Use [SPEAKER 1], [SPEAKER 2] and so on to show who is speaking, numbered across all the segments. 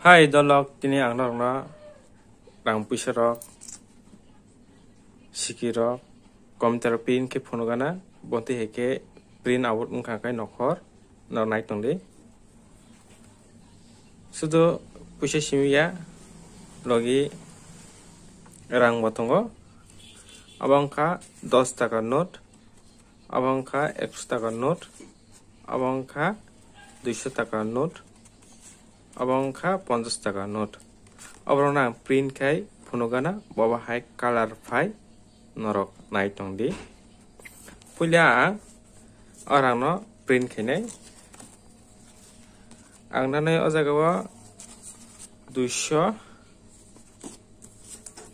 [SPEAKER 1] Hai dolok kini ang na rang puisa rok siki rok komputer pin ke phono gana bonti heke print out ungka kai nokhor na nai tongde sudo puisa simiya logi rang botongo abangka 10 টাকার note abangka 100 টাকার note abangka 200 টাকার note abangka 50 টাকার note abrona print kai phunogana baba hai color phai norok nai tongdi pulia arangno print khinai angnanai o jagao 200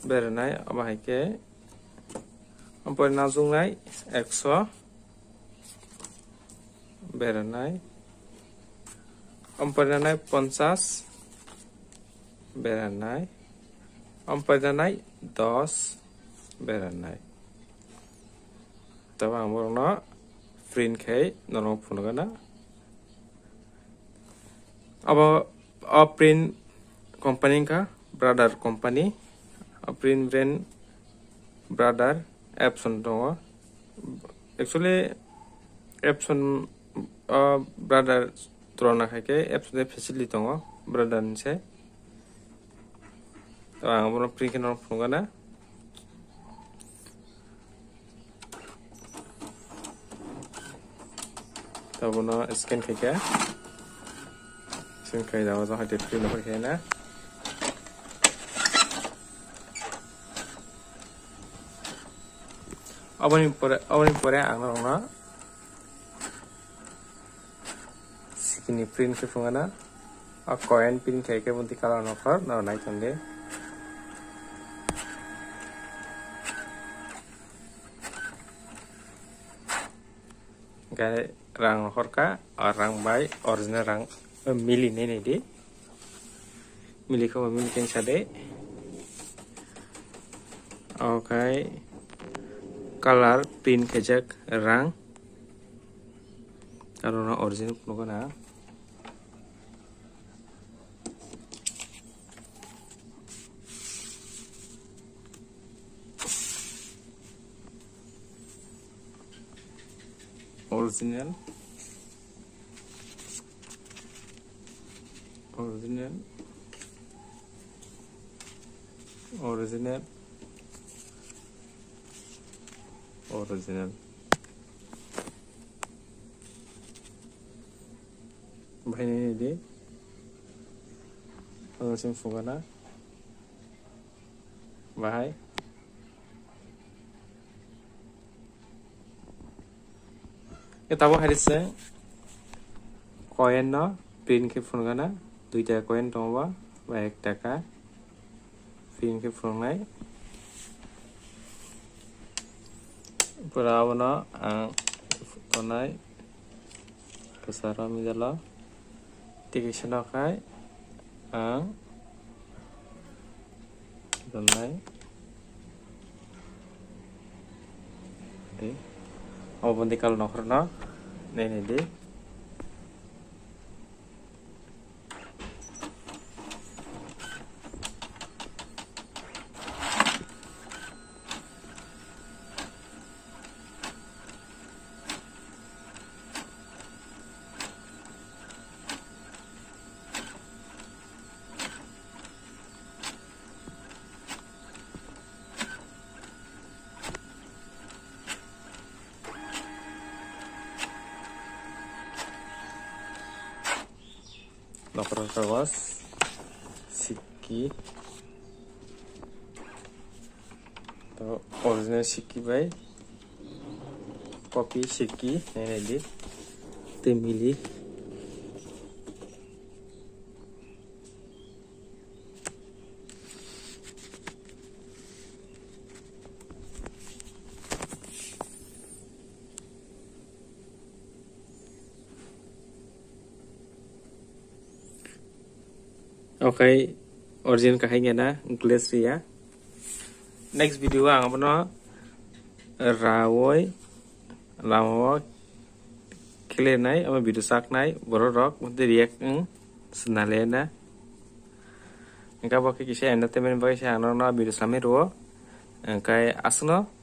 [SPEAKER 1] berenai abahai ke ampoi nazungnai 100 berenai ampoi 50 berenai ampoi 10 berenai taba amorno print kai norok phunogana abo print company ka brother company print brand brother Epson tongo actually Epson brother trona khake Epson facility tongo brother nse to ang bono print ke norok phunogana to bono scan khake scan khai dawa hate print no khake na aboni pore ang na sikini print ke phungana a coin print ke bunti kala nokhor na nai tongde gare rang horka rang bai original rang mili ne di mili ko mili ken sade okay color print kejak rang karena original pun original bahini ini di langsung fungana bahai kita hari se coin no print ke fungana 2 টাকা coin tongba ba 1 টাকা print ke fungnai purawana tonai kesara midala tikisana kai ang donai abon dikal nokhorna nei di nokhor kawas siki to original siki bai copy siki nei di temili okay origin kahingnya na glass ya next video ang abono rawoi lamo kile nai ama video sak nai borok mode react senalena Engka bo kisa entertainment bo kisa ano no video sami ro. Engkai asno